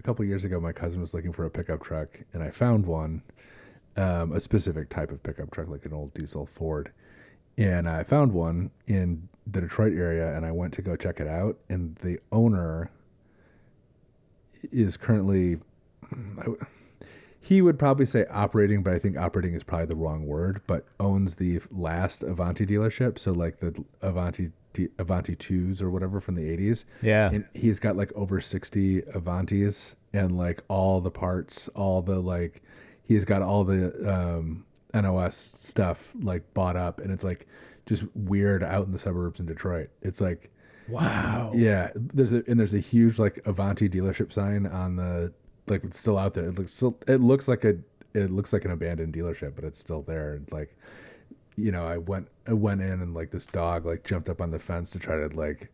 couple of years ago, my cousin was looking for a pickup truck, and I found one, a specific type of pickup truck, like an old diesel Ford. And I found one in the Detroit area, and I went to go check it out. And the owner is currently, he would probably say operating, but I think operating is probably the wrong word, but owns the last Avanti dealership. So like the Avanti 2s or whatever from the 80s. Yeah. And he's got like over 60 Avantis and like all the parts, all the like, he's got all the NOS stuff like bought up, and it's like just weird out in the suburbs in Detroit. It's like, wow. Yeah. There's a huge like Avanti dealership sign on the, like it's still out there. It looks like an abandoned dealership, but it's still there. And like, you know, I went in and like this dog like jumped up on the fence to try to like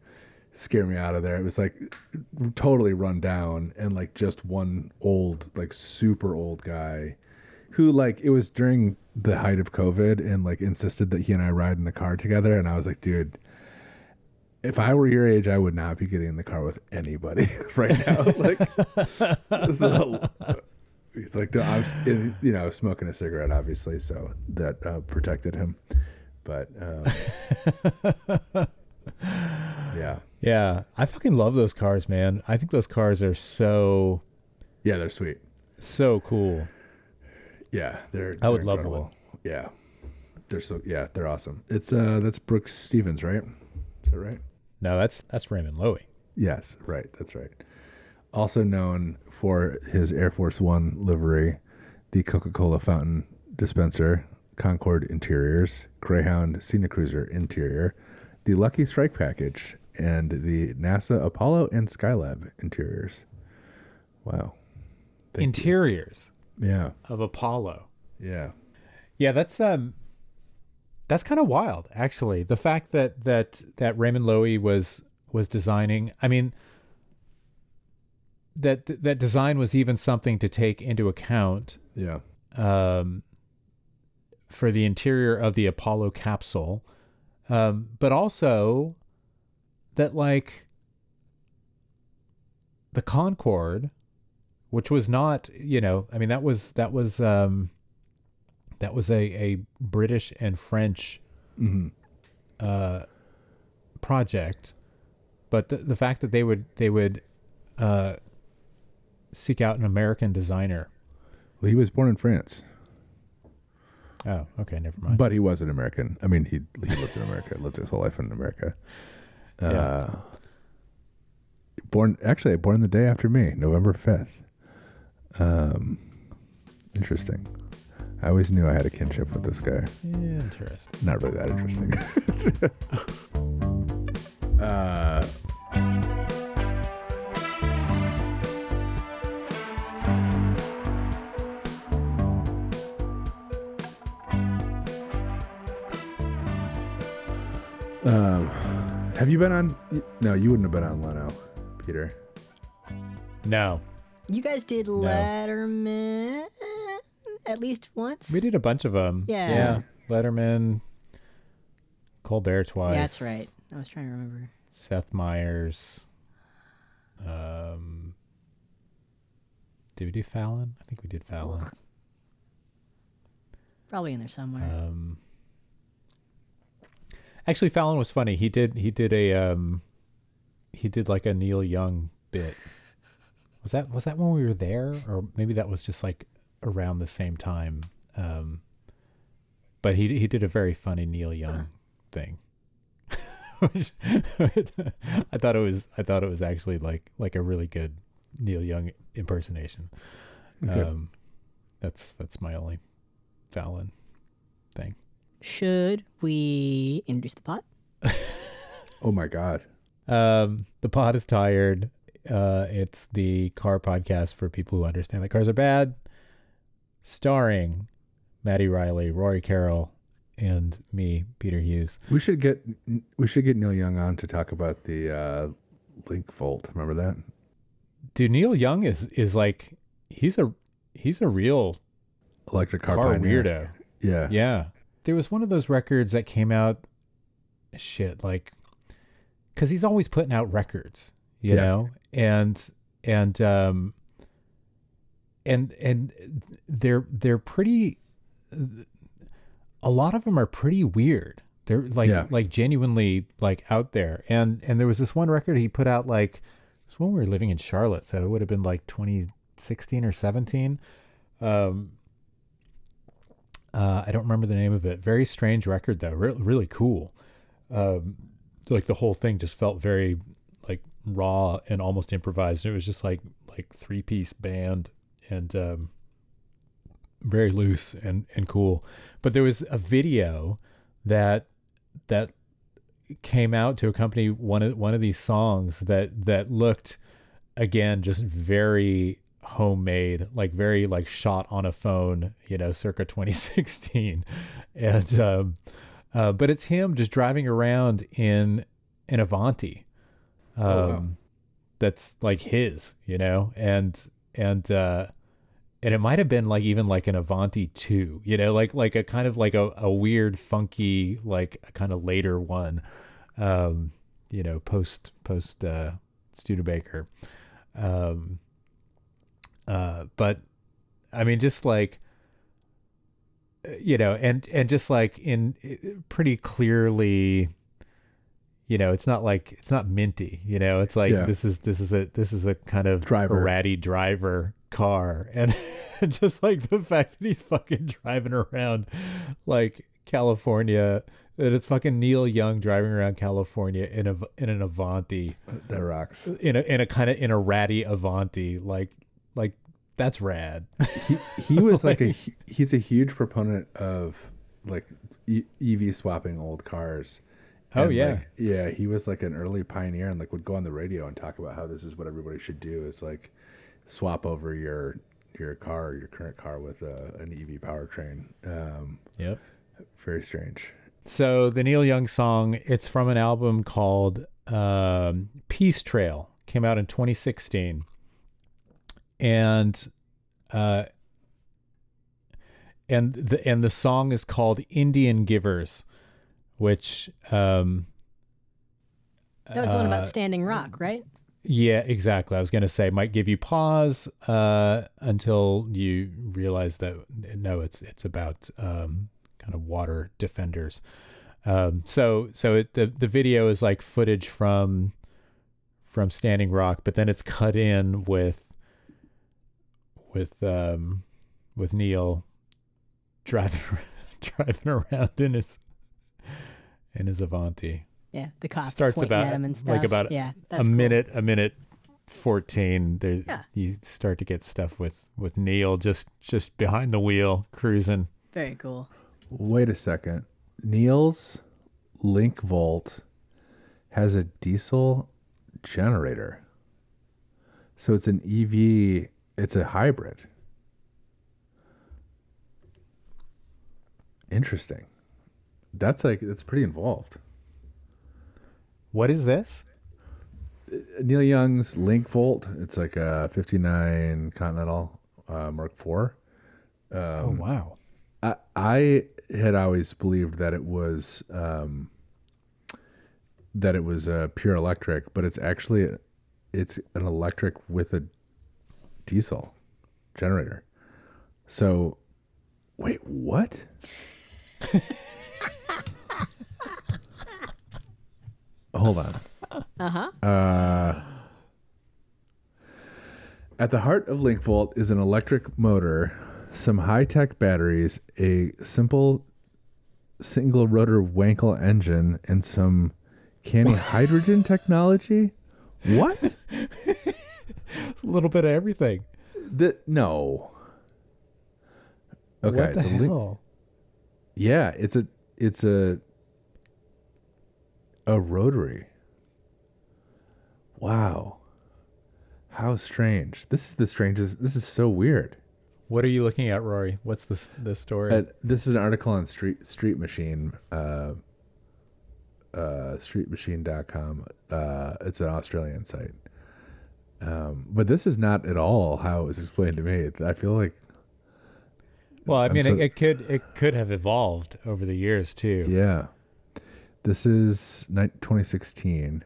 scare me out of there. It was like totally run down, and like just one old, like super old guy who like, it was during the height of COVID and like insisted that he and I ride in the car together. And I was like, dude, if I were your age, I would not be getting in the car with anybody right now. Like, so he's like, no, I was, you know, smoking a cigarette, obviously, so that protected him. But yeah, Yeah. I fucking love those cars, man. I think those cars are so, yeah, they're sweet. so cool. Yeah, they're would love incredible. one. Yeah, they're awesome. It's that's Brooks Stevens, right? Is that right? No, that's Raymond Loewy. Yes, right. That's right. Also known for his Air Force One livery, the Coca-Cola fountain dispenser, Concorde interiors, Greyhound Scenic Cruiser interior, the Lucky Strike package, and the NASA Apollo and Skylab interiors. Wow. Thank Interiors you. Yeah. of Apollo. Yeah. Yeah, that's kind of wild, actually. The fact that Raymond Loewy was designing. I mean, that design was even something to take into account. Yeah. For the interior of the Apollo capsule, but also that like the Concorde, which was not, you know, I mean that was a British and French project, but the fact that they would seek out an American designer. Well, he was born in France. Oh, okay, never mind. But he was an American. I mean, he lived in America, lived his whole life in America. Yeah. Born the day after me, November 5th. Interesting. I always knew I had a kinship with this guy. Interesting. Not really that interesting. Have you been on? No, you wouldn't have been on Leno, Peter. No. You guys did Letterman at least once? We did a bunch of them. Yeah. Letterman, Colbert twice. Yeah, that's right. I was trying to remember. Seth Meyers. Did we do Fallon? I think we did Fallon. Ugh. Probably in there somewhere. Actually, Fallon was funny. He did like a Neil Young bit. Was that when we were there, or maybe that was just like around the same time? But he did a very funny Neil Young thing. Which, I thought it was actually like a really good Neil Young impersonation. Okay. That's my only Fallon thing. Should we introduce the pot? Oh my God. The pod is tired. It's the car podcast for people who understand that cars are bad, starring Matty Riley, Rory Carroll, and me, Peter Hughes. We should get Neil Young on to talk about the LincVolt. Remember that? Dude, Neil Young is like he's a real Electric car weirdo. pioneer. Yeah. Yeah. There was one of those records that came out, because he's always putting out records, you know, and and they're pretty. A lot of them are pretty weird. They're like genuinely like out there. And there was this one record he put out like it was when we were living in Charlotte, so it would have been like 2016 or 17. I don't remember the name of it. Very strange record though. Really cool. Like the whole thing just felt very like raw and almost improvised. It was just like 3-piece band and very loose and cool. But there was a video that came out to accompany one of these songs that looked, again, just very homemade, like very like shot on a phone, circa 2016. And but it's him just driving around in an Avanti. Wow. That's like his, and it might have been like even like an Avanti 2, like a kind of like a weird, funky, like a kind of later one, post Studebaker. But I mean, just like, and just like in pretty clearly, it's not minty, it's like, this is a kind of ratty driver car. And just like the fact that he's fucking driving around like California, that it's fucking Neil Young driving around California in an Avanti. That rocks. In a ratty Avanti, like that's rad. He was like he's a huge proponent of like EV swapping old cars. Oh, and yeah. He was like an early pioneer and like would go on the radio and talk about how this is what everybody should do, is like swap over your current car with an EV powertrain. Yep. Very strange. So the Neil Young song, it's from an album called Peace Trail, came out in 2016. And the song is called Indian Givers, which that was the one about Standing Rock, right? Yeah, exactly. I was going to say might give you pause until you realize that no, it's about kind of water defenders. The video is like footage from Standing Rock, but then it's cut in with Neil driving around in his Avanti. Yeah, the cops starts pointing about at him and stuff. like about that's a cool. minute 14. There, Yeah. You start to get stuff with Neil just behind the wheel cruising. Very cool. Wait a second. Neil's LincVolt has a diesel generator, so it's an EV. It's a hybrid. Interesting. That's pretty involved. What is this? Neil Young's LincVolt. It's like a 59 Continental Mark IV. Oh, wow. I had always believed that it was pure electric, but it's actually an electric with a diesel generator. So, wait, what? Hold on. At the heart of LincVolt is an electric motor, some high-tech batteries, a simple single rotor Wankel engine, and some canny hydrogen technology. What? It's a little bit of everything. No. Okay. What the hell? Yeah, it's a rotary. Wow. How strange. This is the strangest. This is so weird. What are you looking at, Rory? What's the story? This is an article on Street Machine, streetmachine.com. It's an Australian site. But this is not at all how it was explained to me. I feel like, well, I mean, it could have evolved over the years too. Yeah. This is 2016.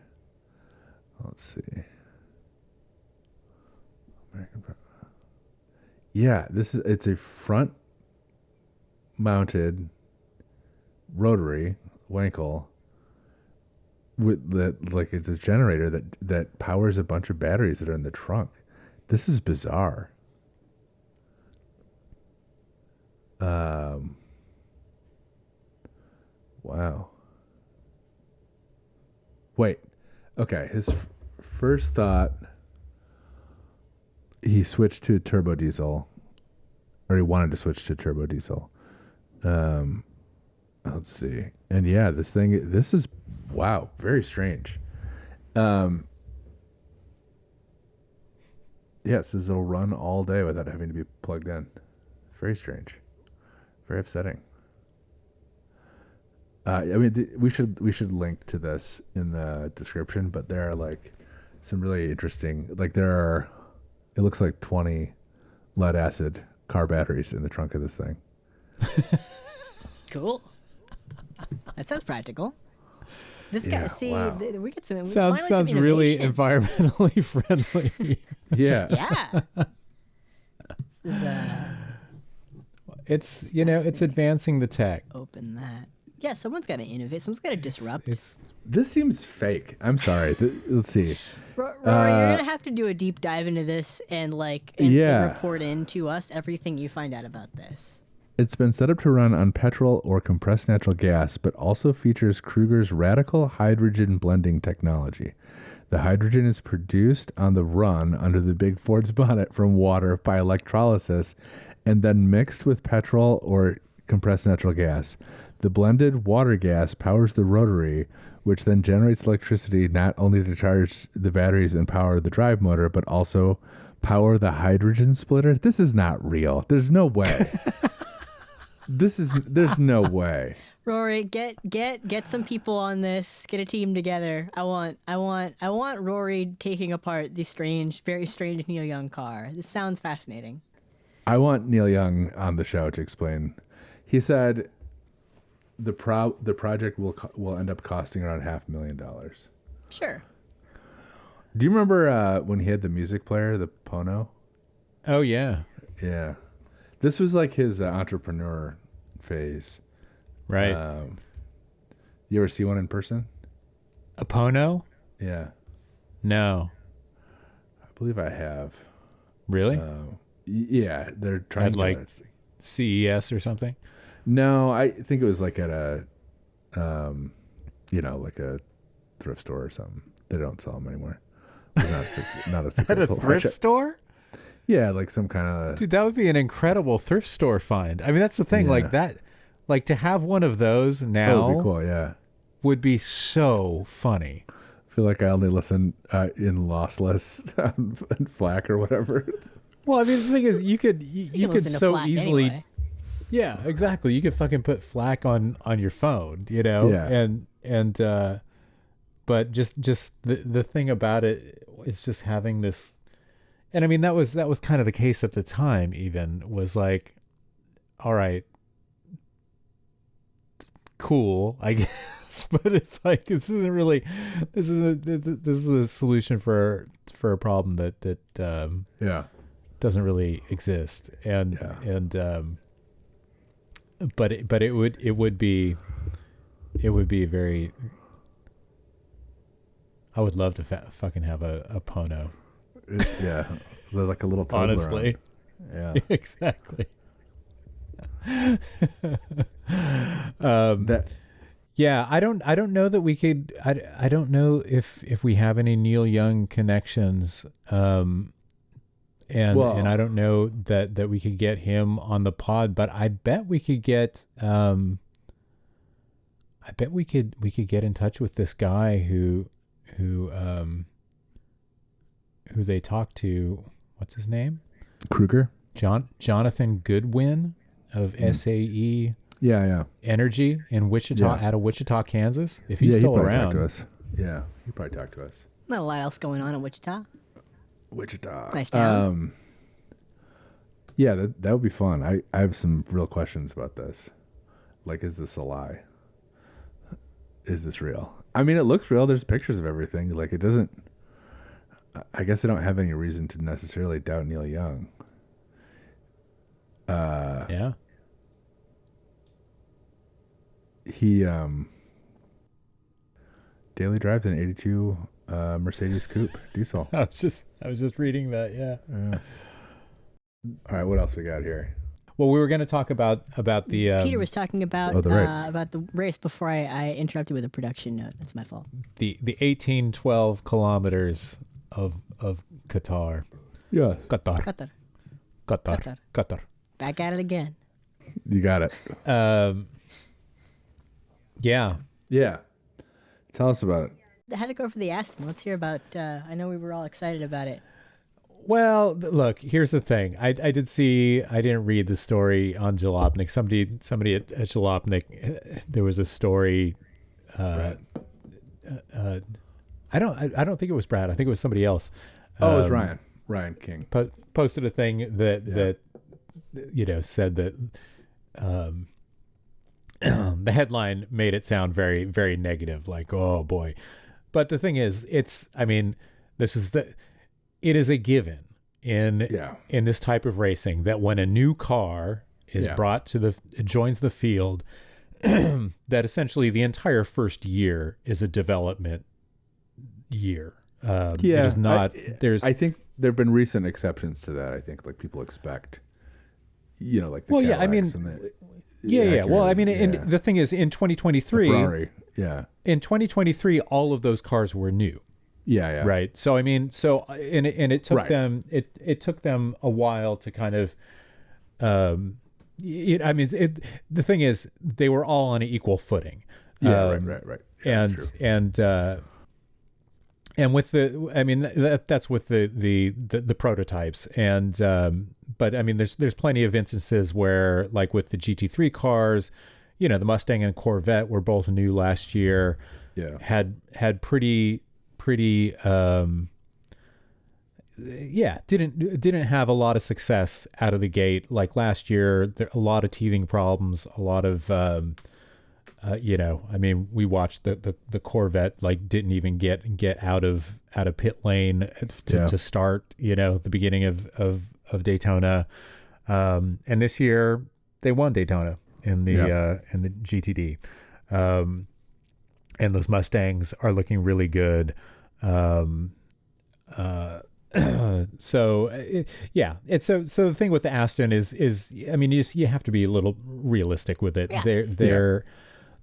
Let's see. Yeah, it's a front mounted rotary Wankel with like it's a generator that powers a bunch of batteries that are in the trunk. This is bizarre. Wow. Wait. Okay, his first thought, he switched to turbo diesel, or he wanted to switch to turbo diesel. Let's see. And yeah, this is, wow, very strange. Yeah, it says it'll run all day without having to be plugged in. Very strange. Very upsetting. I mean, we should link to this in the description, but there are like some really interesting, like it looks like 20 lead acid car batteries in the trunk of this thing. Cool. That sounds practical. This guy, wow. We get some. Sounds really environmentally friendly. Yeah. Yeah. This is, it's advancing the tech. open that. Yeah, someone's got to innovate. Someone's got to disrupt. This seems fake. I'm sorry. Let's see. Rory, you're gonna have to do a deep dive into this and report in to us everything you find out about this. It's been set up to run on petrol or compressed natural gas, but also features Kruger's radical hydrogen blending technology. The hydrogen is produced on the run under the big Ford's bonnet from water by electrolysis and then mixed with petrol or compressed natural gas. The blended water gas powers the rotary, which then generates electricity not only to charge the batteries and power the drive motor, but also power the hydrogen splitter. This is not real. There's no way. There's no way. Rory, get some people on this. Get a team together. I want Rory taking apart the very strange Neil Young car. This sounds fascinating. I want Neil Young on the show to explain. He said the project will end up costing around $500,000. Sure. Do you remember when he had the music player, the Pono? Oh yeah. Yeah. This was like his entrepreneur phase. Right. You ever see one in person? A Pono? Yeah. No. I believe I have. Really? Yeah, they're trying at like CES or something? No, I think it was like at a, like a thrift store or something. They don't sell them anymore. Not a successful At a thrift store? Yeah, like some kind of. Dude, that would be an incredible thrift store find. I mean, that's the thing. Yeah. Like to have one of those now. That would be cool. Yeah. Would be so funny. I feel like I only listen in lossless and FLAC or whatever. Well, I mean, the thing is, you could so FLAC easily. anyway. Yeah, exactly. You could fucking put FLAC on your phone, Yeah. and but just the thing about it is just having this, and I mean that was kind of the case at the time. Even was like, all right, cool, I guess, but it's like this is a solution for a problem that Yeah. doesn't really exist, and but it would be very. I would love to fucking have a Pono. Yeah, like a little Toblerone. Honestly, Yeah, exactly. that. Yeah, I don't know that we could. I don't know if we have any Neil Young connections. And I don't know that we could get him on the pod, but I bet we could get we could get in touch with this guy who they talked to. What's his name? Kruger. Jonathan Goodwin of SAE. Yeah. Energy in Wichita, out of Wichita, Kansas. If he's still he'd around. talk to us. Yeah, he'd probably talk to us. Not a lot else going on in Wichita. Nice town. Yeah, that would be fun. I have some real questions about this. Like, is this a lie? Is this real? I mean, it looks real. There's pictures of everything. Like, it doesn't. I guess I don't have any reason to necessarily doubt Neil Young. Yeah. He daily drives an 82 Mercedes Coupe diesel. I was just reading that. Yeah. All right, what else we got here? Well, we were going to talk about the Peter was talking about the race before I interrupted with a production note. That's my fault. the 1812 kilometers of Qatar. Yeah, Qatar. Back at it again. you got it. Yeah. Yeah, tell us about it. How'd it go for the Aston? Let's hear about. I know we were all excited about it. Well, look, here's the thing. I didn't read the story on Jalopnik. Somebody at Jalopnik, there was a story. I don't think it was Brad. I think it was somebody else. Oh, it was Ryan King. Posted a thing that said that the headline made it sound very, very negative, like, oh boy. But the thing is, it is a given in this type of racing that when a new car is brought to joins the field, that essentially the entire first year is a development year. It is not. I think there have been recent exceptions to that. I think like people expect, like the well, Cadillacs and the thing is, in 2023, Ferrari, in 2023, all of those cars were new. Yeah. Right. So it took them. It took them a while to kind of. The thing is, they were all on an equal footing. Right. Yeah, and with that's with the prototypes, and but there's plenty of instances where, like with the GT3 cars, the Mustang and Corvette were both new last year. Yeah. Had pretty didn't have a lot of success out of the gate. Like last year, a lot of teething problems, a lot of we watched the Corvette didn't even get out of pit lane to start, the beginning of Daytona. And this year they won Daytona in the GTD. And those Mustangs are looking really good. So the thing with the Aston is you have to be a little realistic with it.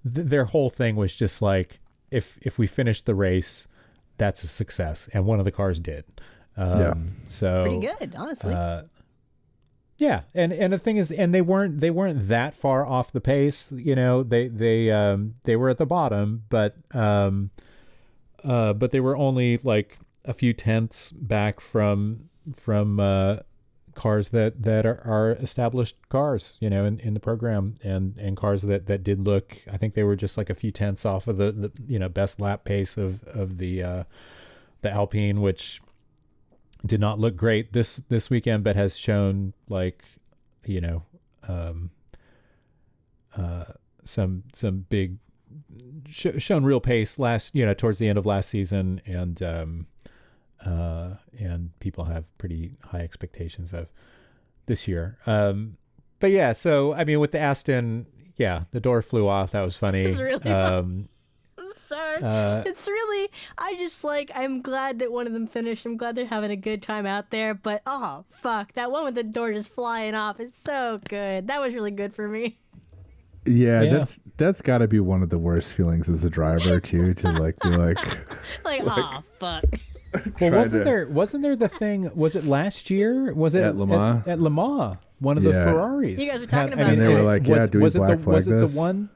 Their whole thing was just like, if we finish the race, that's a success, and one of the cars did. So pretty good, honestly. And the thing is, and they weren't that far off the pace. They were at the bottom, but they were only like a few tenths back from cars that are established cars, in the program, and cars that did look. I think they were just like a few tenths off of the best lap pace of the Alpine, which did not look great this weekend, but has shown some big shown real pace towards the end of last season, and people have pretty high expectations of this year. But yeah, so with the Aston, the door flew off. That was funny. It's really I'm sorry. It's really, I'm glad that one of them finished. I'm glad they're having a good time out there. But oh fuck, that one with the door just flying off is so good. That was really good for me. Yeah. That's got to be one of the worst feelings as a driver too, to be like oh fuck. Well, wasn't there the thing? Was it last year? Was it at Le Mans? At Le Mans, one of the Ferraris. You guys were talking about and they were like, do we black flag was this? it the one?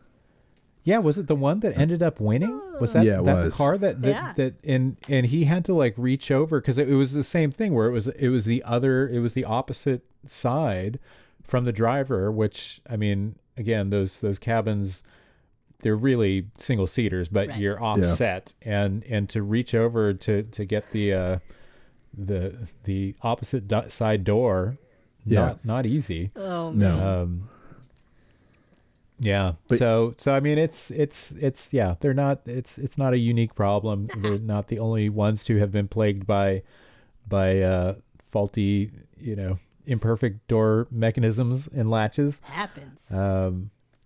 Yeah, was it the one that ended up winning? Was that the car that and he had to reach over, because it was the same thing where it was the opposite side from the driver, which again, those cabins, they're really single seaters, but you're offset, and to reach over to get the opposite side door, not easy. Oh man. No. But, so it's they're not, it's not a unique problem. They're not the only ones to have been plagued by faulty imperfect door mechanisms and latches. Happens.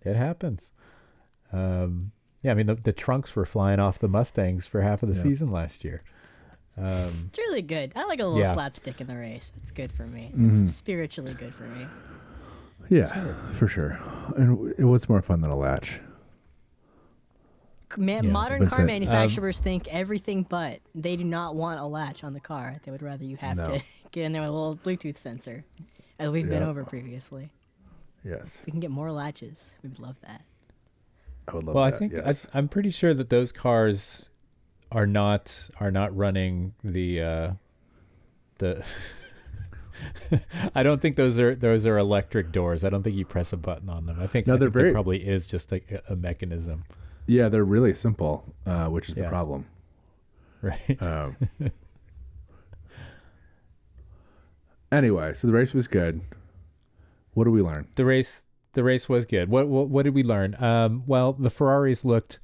It happens. Yeah, I mean the trunks were flying off the Mustangs for half of the season last year. It's really good. I like a little slapstick in the race. That's good for me. It's spiritually good for me. Yeah, for sure. And what's more fun than a latch? Modern car manufacturers think everything but. They do not want a latch on the car. They would rather you have to get in there with a little Bluetooth sensor, as we've been over previously. Yes. If we can get more latches, we would love that. I would love well, that. I think yes. I'm pretty sure that those cars are not running the I don't think those are electric doors. I don't think you press a button on them. I think there probably is just like a mechanism. Yeah, they're really simple, which is the problem. Right. Anyway, so the race was good. What did we learn? The race was good. What did we learn? Well, the Ferraris looked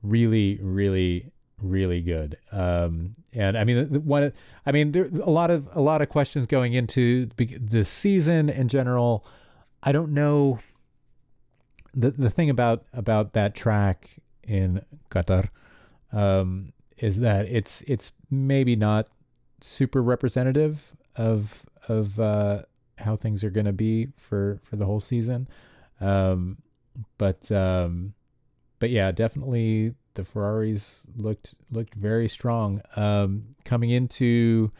really, really, really good. And I mean, there a lot of questions going into the season in general. I don't know. The thing about that track in Qatar is that it's maybe not super representative of how things are going to be for the whole season. But yeah, definitely the Ferraris looked very strong. Coming into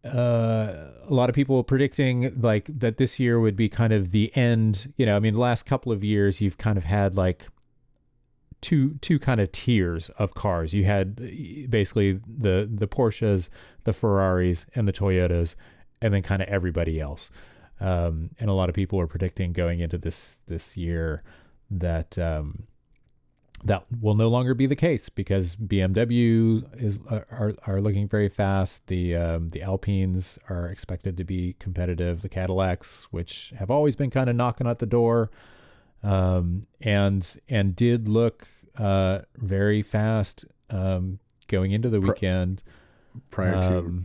a lot of people predicting like that this year would be kind of the end. You know, I mean, the last couple of years you've kind of had like two kind of tiers of cars. You had basically the Porsches, the Ferraris, and the Toyotas, and then kind of everybody else. And a lot of people are predicting going into this year that that will no longer be the case because BMW are looking very fast. The Alpines are expected to be competitive. The Cadillacs, which have always been kind of knocking at the door, and did look very fast going into the weekend prior to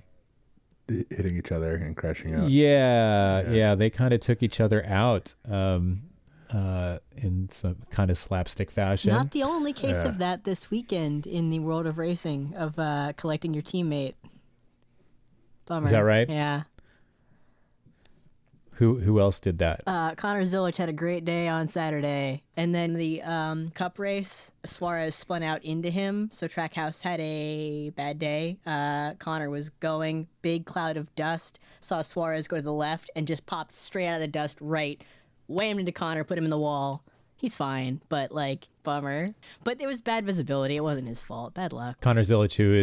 hitting each other and crashing out. Yeah, they kind of took each other out in some kind of slapstick fashion. Not the only case of that this weekend in the world of racing, of collecting your teammate. Bummer. Is that right? Yeah. Who else did that? Connor Zilic had a great day on Saturday. And then the Cup race, Suarez spun out into him, so Trackhouse had a bad day. Connor was going, big cloud of dust, saw Suarez go to the left, and just popped straight out of the dust right, whammed into Connor, put him in the wall. He's fine, but, like, bummer. But it was bad visibility. It wasn't his fault. Bad luck. Connor Zilic, who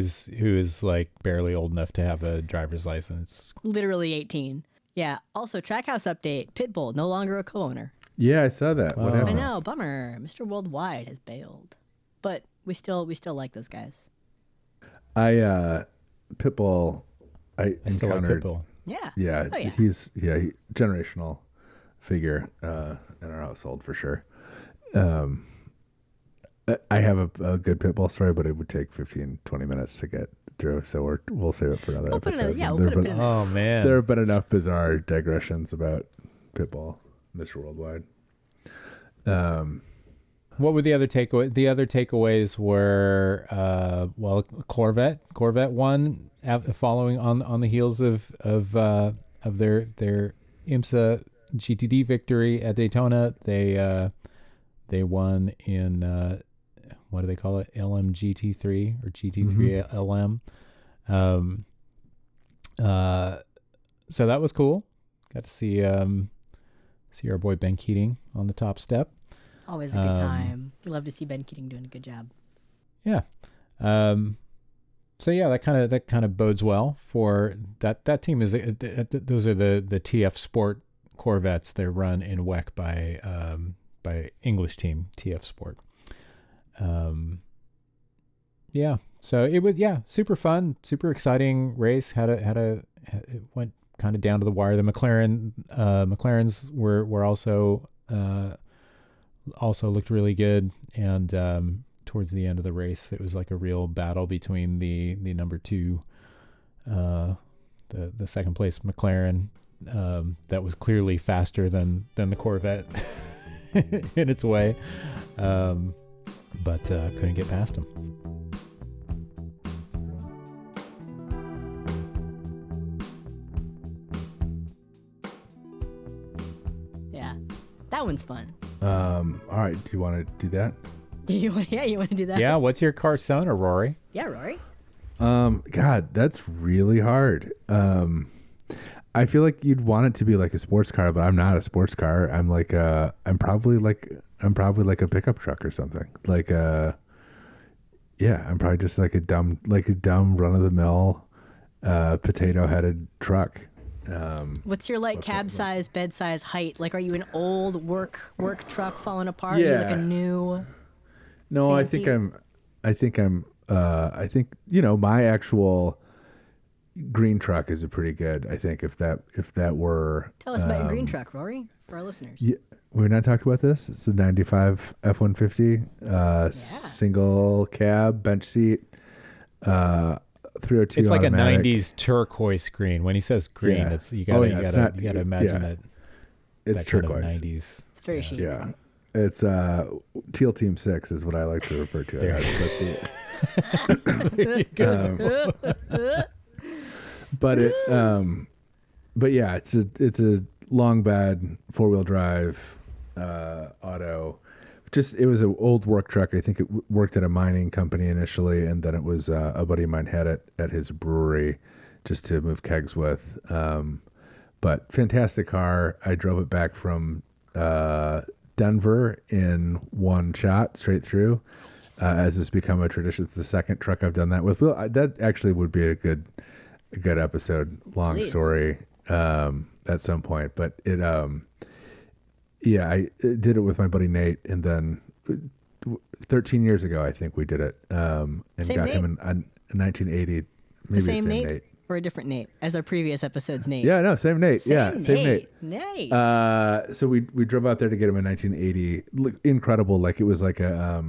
is like, barely old enough to have a driver's license. Literally 18. Yeah. Also, Trackhouse update. Pitbull, no longer a co-owner. Yeah, I saw that. What happened? I know, bummer. Mr. Worldwide has bailed. But we still like those guys. Pitbull, I still like Pitbull. Yeah. Yeah, oh, yeah. He's generational figure in our household for sure. I have a good Pitbull story, but it would take 15-20 minutes to get through, so we'll save it for another episode. Oh man, there have been enough bizarre digressions about Pitbull, Mr. Worldwide. What were the other takeaways? The other takeaways were Corvette won following on the heels of their IMSA GTD victory at Daytona. They won in what do they call it? LMGT3 or GT3 LM. So that was cool. Got to see our boy Ben Keating on the top step. Always a good time. We love to see Ben Keating doing a good job. Yeah. So yeah, that kind of bodes well for that team. Those are the TF Sport Corvettes. They're run in WEC by English team TF Sport. Yeah. So it was super fun, super exciting race. It went kind of down to the wire. The McLarens were also looked really good, and towards the end of the race, it was like a real battle between the number 2, the second place McLaren that was clearly faster than the Corvette in its way, but couldn't get past him. Yeah, that one's fun. All right, do you want to do that? You want to do that? Yeah, what's your car-sona, Rory? Yeah, Rory. God, that's really hard. I feel like you'd want it to be like a sports car, but I'm not a sports car. I'm probably like a pickup truck or something. I'm probably just like a dumb run of the mill, potato headed truck. What's your cab size, bed size, height? Like, are you an old work truck falling apart? Yeah. Are you like a new? No, fancy? I think my actual green truck is a pretty good. I think if that were. Tell us about your green truck, Rory, for our listeners. Yeah, we're not talking about this. It's a 95 F-150, single cab, bench seat, 302. It's like automatic. a 90s turquoise green. When he says green, it's you gotta imagine it. It's turquoise. 90s. It's very chic. Yeah. It's Teal Team 6 is what I like to refer to it as. There you go. But yeah, it's a long bed 4-wheel drive auto. It was an old work truck. I think it worked at a mining company initially, and then it was a buddy of mine had it at his brewery just to move kegs with. But fantastic car. I drove it back from Denver in one shot straight through. As it's become a tradition, it's the second truck I've done that with. Well, that actually would be a good episode. Long Please. Story at some point, but I did it with my buddy Nate, and then 13 years ago I think we did it, and Same got Nate? him in 1980. Maybe The same Nate? Or a different Nate, as our previous episode's Nate? Yeah, no, same Nate. Same Nate. Nice. So we drove out there to get him in 1980. Incredible. Like it was like a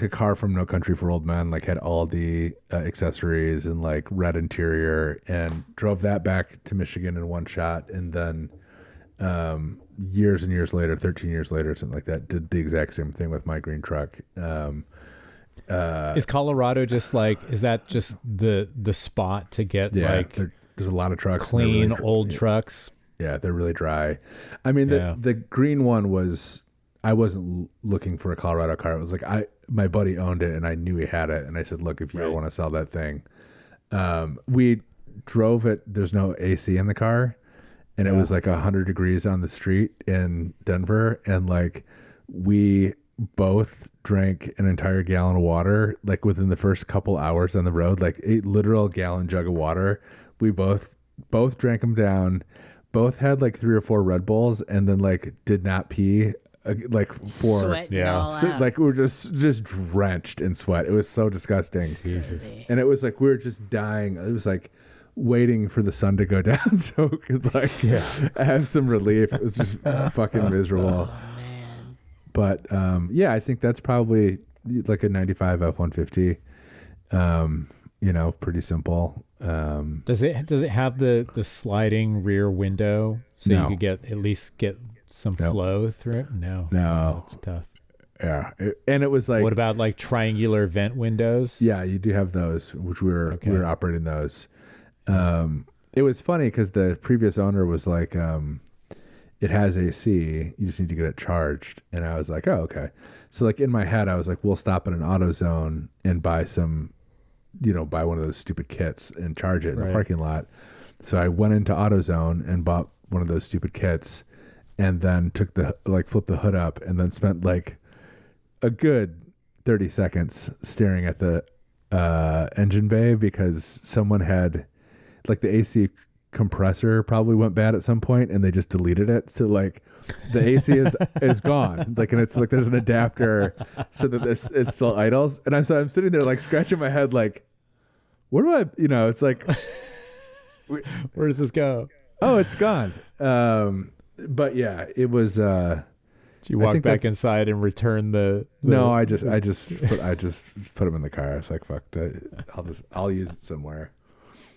car from No Country for Old Men, like had all the accessories and like red interior, and drove that back to Michigan in one shot. And then years and years later, 13 years later, something like that, did the exact same thing with my green truck. Is Colorado just is that just the spot to get there's a lot of trucks, clean really old trucks? Yeah, they're really dry. I mean, the green one was, I wasn't looking for a Colorado car. It was like my buddy owned it and I knew he had it, and I said, look, if you ever want to sell that thing. We drove it. There's no AC in the car, and it was like 100 degrees on the street in Denver, and like we both drank an entire gallon of water like within the first couple hours on the road, like a literal gallon jug of water. We both drank them down, both had like 3 or 4 Red Bulls, and then like did not pee like for Sweating all so, out. like we were just drenched in sweat. It was so disgusting. Jesus. And it was like we were just dying. It was like waiting for the sun to go down so we could have some relief. It was just fucking miserable. Man. But I think that's probably like a 95 F-150. Pretty simple. Does it have the sliding rear window so No. you could at least get some flow through it? No, it's tough. Yeah, and it was like, what about like triangular vent windows? Yeah, you do have those, which we were operating those. It was funny because the previous owner was like, it has AC, you just need to get it charged. And I was like, oh, okay. So like in my head, I was like, we'll stop at an AutoZone and buy some, buy one of those stupid kits and charge it in the parking lot. So I went into AutoZone and bought one of those stupid kits, and then flipped the hood up, and then spent like a good 30 seconds staring at the engine bay, because someone had like the AC compressor probably went bad at some point and they just deleted it. So like the AC is gone. Like, and it's like there's an adapter so that it still idles. And I'm sitting there like scratching my head like, where do I, it's like, where does this go? Oh, it's gone. But yeah, it was. Did you walk back inside and return the? No, I just put them in the car. I was like, fuck that. I'll use it somewhere.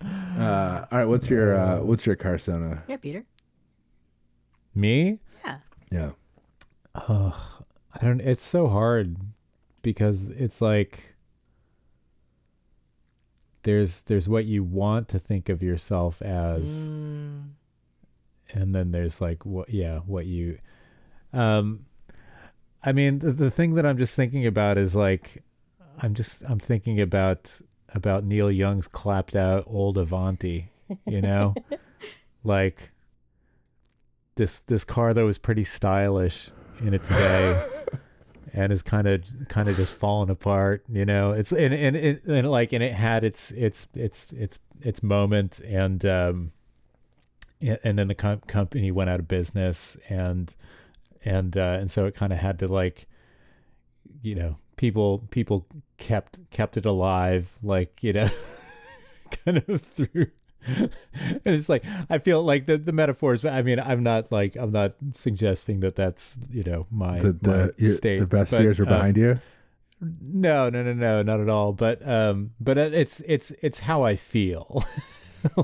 All right, what's your car-sona? Yeah, Peter. Me? Yeah. Yeah. I don't. It's so hard because it's like there's what you want to think of yourself as, and then there's like what you. I mean, the thing that I'm just thinking about is like, I'm thinking about Neil Young's clapped out old Avanti, you know, like this car that was pretty stylish in its day and is kind of just falling apart, you know. It's and it had its moment, and then the company went out of business, and so it kind of had to, like, you know, people kept it alive, like, you know, kind of through. And it's like, I feel like the metaphors, I mean, I'm not suggesting that that's, you know, my state. The best years are behind you. No, not at all. But it's how I feel.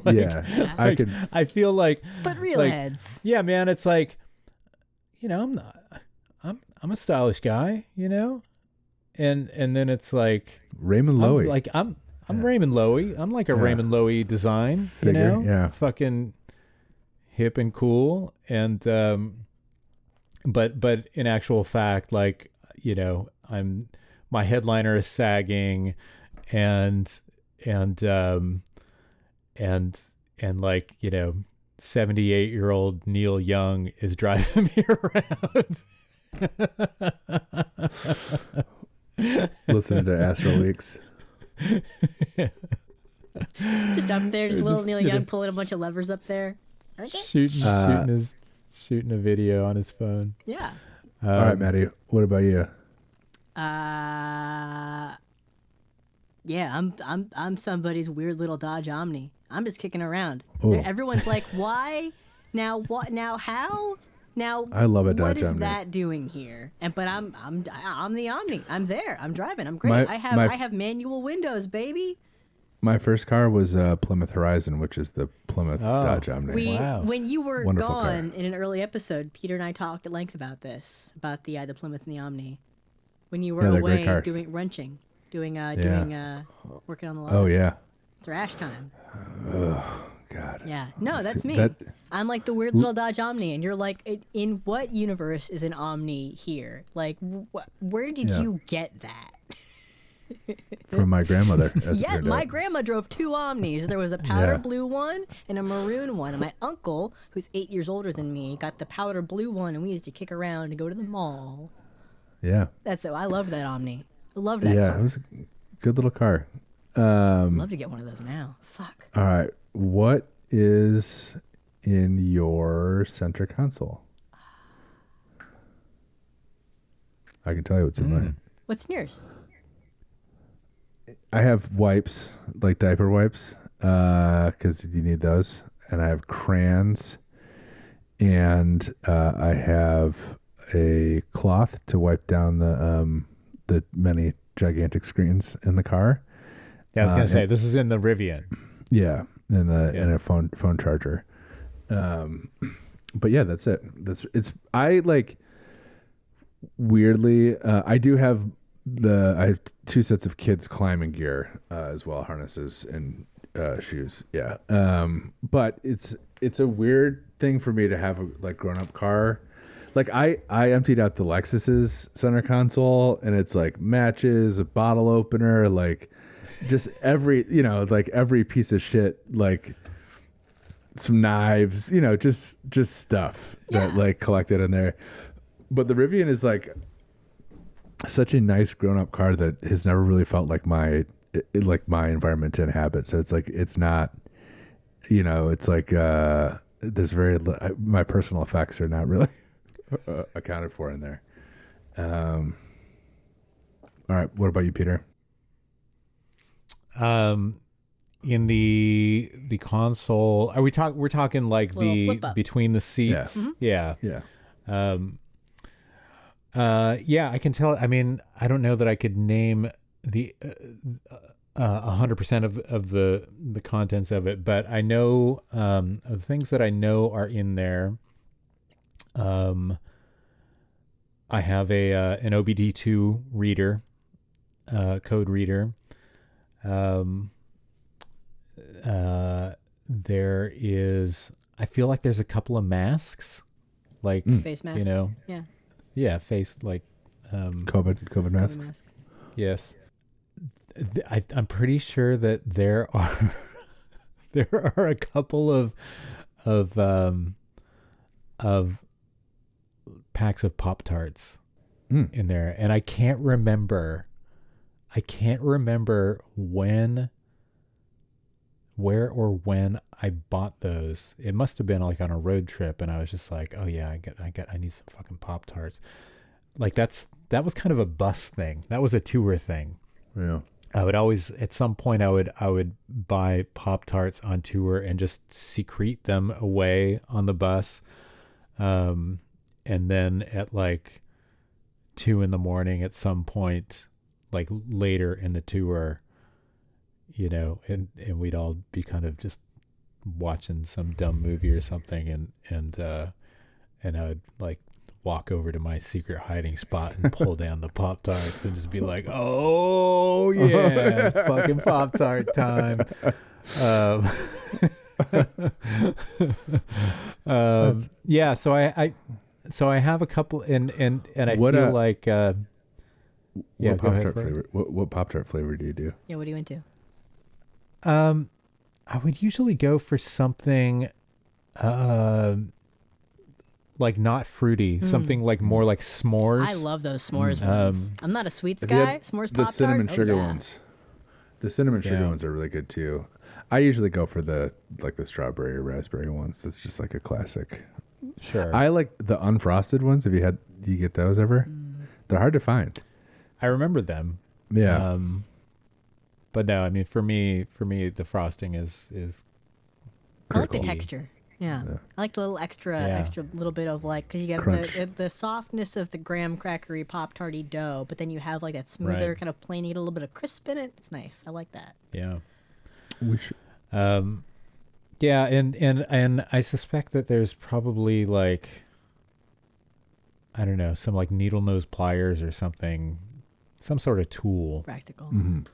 Like, yeah, like, I feel like, but real like, heads. Yeah, man, it's like, you know, I'm a stylish guy, you know, and then it's like Raymond Loewy. I'm Raymond Loewy. I'm like a Raymond Loewy design, figure, you know, yeah, fucking hip and cool, and but in actual fact, like, you know, my headliner is sagging, and like, you know, 78-year-old Neil Young is driving me around. Listening to Astro Leaks. Just up there, just little Neil Young pulling a bunch of levers up there. Okay. Shooting a video on his phone. Yeah. All right, Matty, what about you? Yeah, I'm somebody's weird little Dodge Omni. I'm just kicking around. Oh. Everyone's like, why? Now what? Now how? Now I love a Dodge What is Omni. that doing here? But I'm the Omni. I'm there. I'm driving. I'm great. I have manual windows, baby. My first car was Plymouth Horizon, which is the Plymouth Dodge Omni. When you were Wonderful gone car. in an early episode, Peter and I talked at length about this, about the Plymouth and the Omni. When you were they're away great cars. doing wrenching, working on the line. Oh yeah. Thrash time. Oh God. Yeah. No, that's me. I'm like the weird little Dodge Omni, and you're like, in what universe is an Omni here? Like, where did you get that? From my grandmother. Yeah, my grandma drove 2 Omnis. There was a powder blue one and a maroon one. And my uncle, who's 8 years older than me, got the powder blue one, and we used to kick around and go to the mall. Yeah. That's it. I loved that Omni. I loved that Yeah, car. it was a good little car. I'd love to get one of those now. Fuck. All right. What is in your center console? I can tell you what's in mine. What's in yours? I have wipes, like diaper wipes, because you need those. And I have crayons. And I have a cloth to wipe down the many gigantic screens in the car. Yeah, I was gonna say, this is in the Rivian. Yeah, and a phone charger. But yeah, that's it. I like, weirdly, I do have I have 2 sets of kids climbing gear as well, harnesses and shoes. Yeah. But it's a weird thing for me to have a like grown up car. Like I emptied out the Lexus's center console, and it's like matches, a bottle opener, like just every piece of shit, like some knives, you know, just stuff that like collected in there. But the Rivian is like such a nice grown up car that has never really felt like my environment to inhabit. So it's like, it's not, you know, it's like there's my personal effects are not really accounted for in there. All right, what about you, Peter? In the console, we're talking like the between the seats. Yeah. Yeah. Yeah, I can tell. I mean, I don't know that I could name 100% of the contents of it, but I know the things that I know are in there. I have an OBD2 reader, code reader. There is, I feel like there's a couple of masks, like face masks. Face like COVID masks. Yes. I'm pretty sure that there are a couple of packs of Pop-Tarts in there, and I can't remember where or when I bought those. It must have been like on a road trip, and I was just like, oh yeah, I need some fucking Pop-Tarts. Like that was kind of a bus thing. That was a tour thing. Yeah. I would always, at some point, I would buy Pop-Tarts on tour and just secrete them away on the bus. And then at like 2 a.m. at some point, like later in the tour, and we'd all be kind of just watching some dumb movie or something. And I would like walk over to my secret hiding spot and pull down the Pop-Tarts and just be like, oh yeah, it's fucking Pop-Tart time. Yeah, so I have a couple, and I feel like what Pop-Tart flavor? What Pop-Tart flavor do you do? Yeah, what are you into? I would usually go for something like not fruity, something like more like s'mores. I love those s'mores ones. I'm not a sweets guy. S'mores Pop-Tart. The cinnamon sugar ones. The cinnamon sugar ones are really good too. I usually go for the strawberry or raspberry ones. It's just like a classic. Sure. I like the unfrosted ones. Do you get those ever? They're hard to find. I remember them. Yeah. But no, I mean, for me, the frosting is I like the texture. Yeah. I like the little extra little bit of like, because you get the softness of the graham crackery Pop-Tarty dough, but then you have like that smoother kind of plain, you get a little bit of crisp in it. It's nice. I like that. Yeah. We should. Yeah, and I suspect that there's probably like, I don't know, some like needle nose pliers or something, some sort of tool. Practical. Mm-hmm.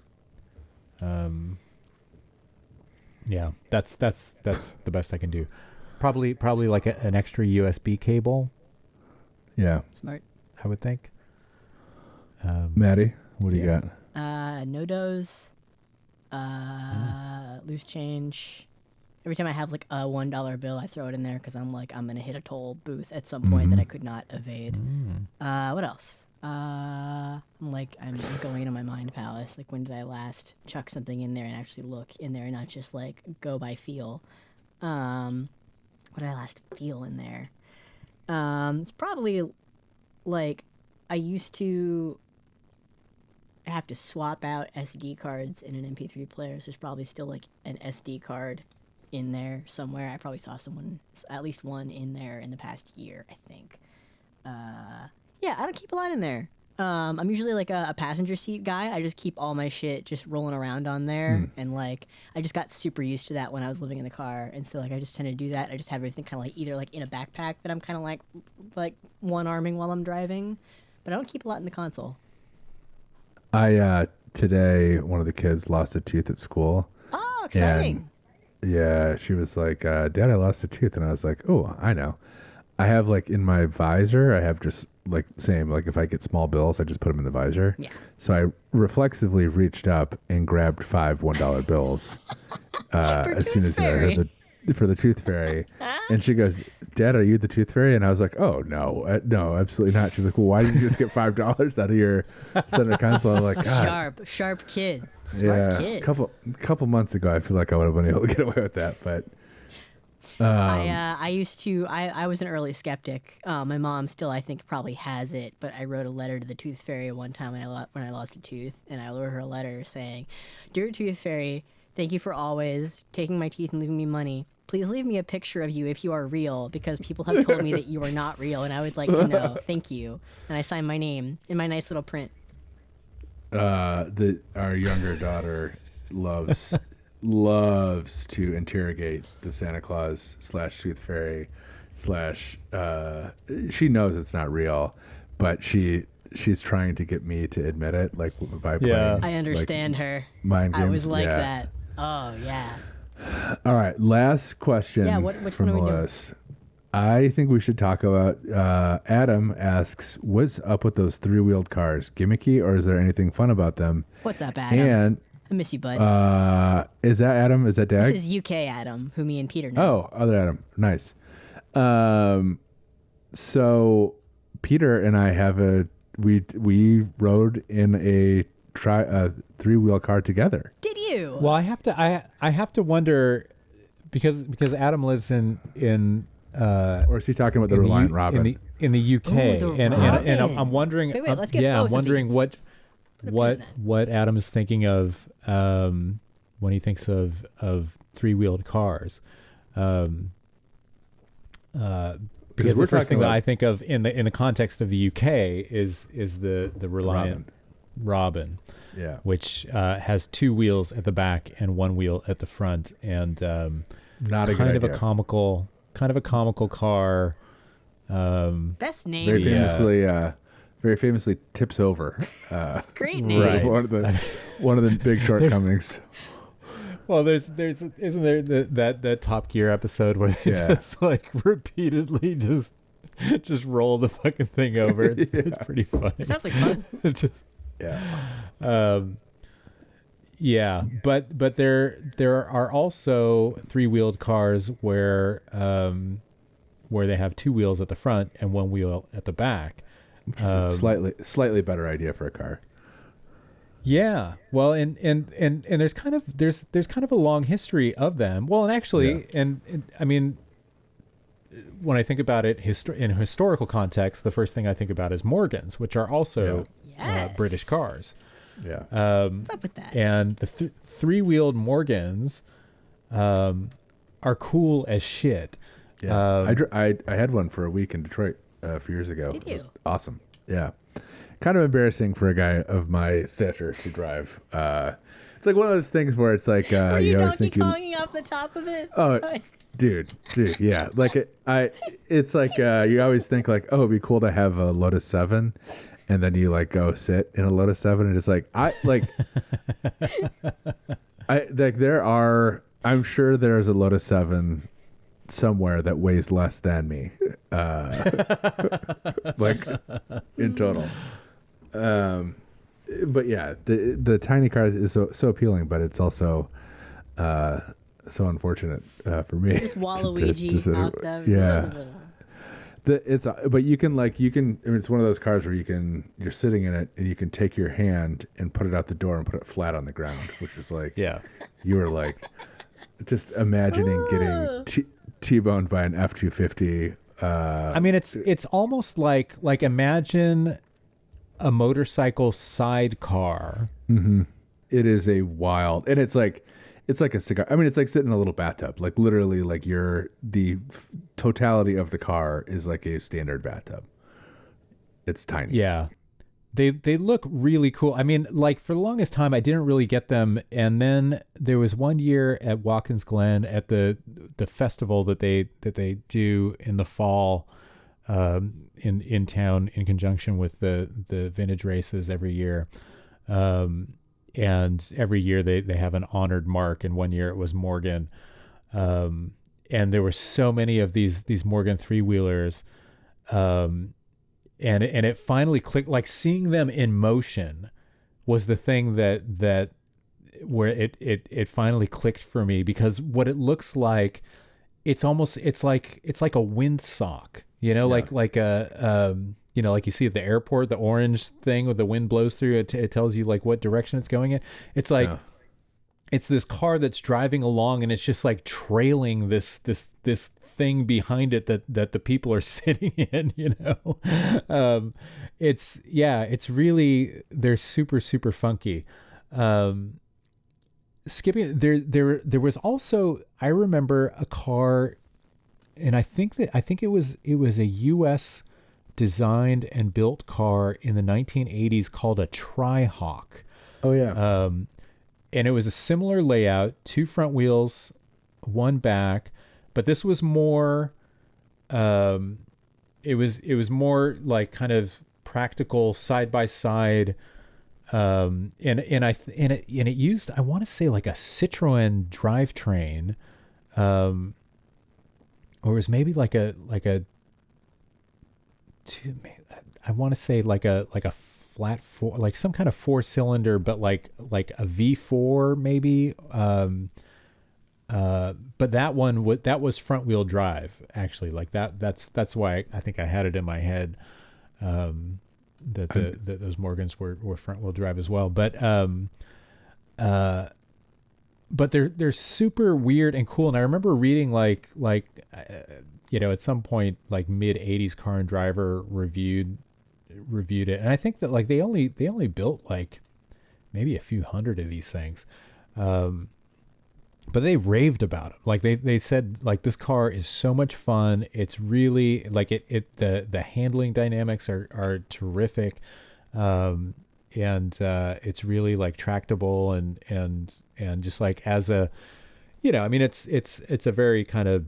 Yeah, that's the best I can do. Probably like an extra USB cable. Yeah. Smart. I would think. Matty, what do you got? No-dos, loose change. Every time I have like a $1 bill, I throw it in there because I'm like, I'm going to hit a toll booth at some point that I could not evade. What else? I'm going into my mind palace. Like, when did I last chuck something in there and actually look in there and not just like go by feel? What did I last feel in there? It's probably like I used to have to swap out SD cards in an MP3 player. So there's probably still like an SD card in there somewhere. I probably saw someone, at least one in there in the past year, I think. Yeah, I don't keep a lot in there. I'm usually like a passenger seat guy. I just keep all my shit just rolling around on there. And like, I just got super used to that when I was living in the car. And so like, I just tend to do that. I just have everything kind of like either like in a backpack that I'm kind of like one arming while I'm driving, but I don't keep a lot in the console. Today, one of the kids lost a tooth at school. Oh, exciting. Yeah, she was like, Dad, I lost a tooth. And I was like, oh, I know. I have like in my visor, I have just like same, like if I get small bills, I just put them in the visor. Yeah. So I reflexively reached up and grabbed 5 $1 bills as soon as I heard for the tooth fairy. And she goes, Dad, are you the tooth fairy? And I was like, oh, no, no, absolutely not. She's like, well, why did you just get $5 out of your center console? I'm like, God. Sharp kid. Smart kid. Couple months ago, I feel like I would have been able to get away with that, but... I used to. I was an early skeptic. My mom still, I think, probably has it. But I wrote a letter to the Tooth Fairy one time when I lost a tooth, and I wrote her a letter saying, "Dear Tooth Fairy, thank you for always taking my teeth and leaving me money. Please leave me a picture of you if you are real, because people have told me that you are not real, and I would like to know. Thank you." And I signed my name in my nice little print. Our younger daughter loves to interrogate the Santa Claus / Tooth Fairy / she knows it's not real, but she's trying to get me to admit it, like by playing. I understand her. Mind games. I was like that. Oh yeah. All right, last question. Yeah, which from one are we doing? List. I think we should talk about. Adam asks, "What's up with those 3-wheeled cars? Gimmicky, or is there anything fun about them?" What's up, Adam? And I miss you, bud. is that Adam? Is that Dag? This is UK Adam, who me and Peter know. Oh, other Adam. Nice. So Peter and I have we rode in a 3-wheel car together. Did you? Well, I have to wonder because Adam lives in Or is he talking about the Reliant Robin? in the UK, and I'm wondering. Wait, let's get I'm both wondering of these. what Adam is thinking of when he thinks of 3-wheeled cars. Because the first thing that I think of in the context of the UK is the Reliant Robin, which has 2 wheels at the back and 1 wheel at the front, and not a kind good of idea. a comical car. Best name. Very famously tips over. Great name. Right. One of the big shortcomings. Well, isn't there that Top Gear episode where they just like repeatedly just roll the fucking thing over? It's pretty funny. It sounds like fun. But there are also 3-wheeled cars where they have 2 wheels at the front and 1 wheel at the back. Slightly better idea for a car. Yeah. Well, and there's kind of a long history of them. Well, and actually, and I mean, when I think about it in historical context, the first thing I think about is Morgans, which are also British cars. Yeah. What's up with that? And the 3-wheeled Morgans are cool as shit. Yeah. I had one for a week in Detroit a few years ago. Did you? It was awesome. Yeah. Kind of embarrassing for a guy of my stature to drive. It's like one of those things where it's like Were you always Donkey think Konging off the top of it? Oh, dude, yeah. Like it's like you always think like, oh, it'd be cool to have a Lotus 7, and then you like go sit in a Lotus 7, and it's like I'm sure there's a Lotus 7 somewhere that weighs less than me, like in total. But yeah, the tiny car is so appealing, but it's also so unfortunate for me. Just Waluigi out there. Yeah. But you can I mean, it's one of those cars where you're sitting in it and you can take your hand and put it out the door and put it flat on the ground, which is like, you were like just imagining getting T-boned by an F-250. I mean, it's almost like imagine a motorcycle sidecar. Mm-hmm. It is a wild, and it's like a cigar. I mean, it's like sitting in a little bathtub. Like literally, like the totality of the car is like a standard bathtub. It's tiny. Yeah. They look really cool. I mean, like for the longest time, I didn't really get them. And then there was one year at Watkins Glen at the festival that they do in the fall in town in conjunction with the vintage races every year. And every year they have an honored mark. And one year it was Morgan. And there were so many of these Morgan 3-wheelers. And it finally clicked. Like seeing them in motion was the thing that where it finally clicked for me, because what it looks like, it's like a windsock, like a like you see at the airport, the orange thing with the wind blows through it. It tells you like what direction it's going in. It's like it's this car that's driving along, and it's just like trailing this thing behind it that the people are sitting in, it's really, they're super, super funky. Skipping there was also, I remember a car, and I think it was a US designed and built car in the 1980s called a Tri-Hawk. Oh yeah. it was a similar layout, 2 front wheels, 1 back, but this was more, it was more like kind of practical side by side. And it used, I want to say, like a Citroen drivetrain, or it was maybe like a I want to say like a flat 4, like some kind of 4-cylinder, but like a V4 maybe. But that one that was front wheel drive, actually. Like that's why I think I had it in my head. That those Morgans were front wheel drive as well, but they're super weird and cool. And I remember reading like at some point, like mid 80s Car and Driver reviewed it, and I think that like they only built like maybe a few hundred of these things, but they raved about it. Like they said, like, this car is so much fun. It's really like the handling dynamics are terrific. And it's really like tractable and just like as a, I mean, it's a very kind of,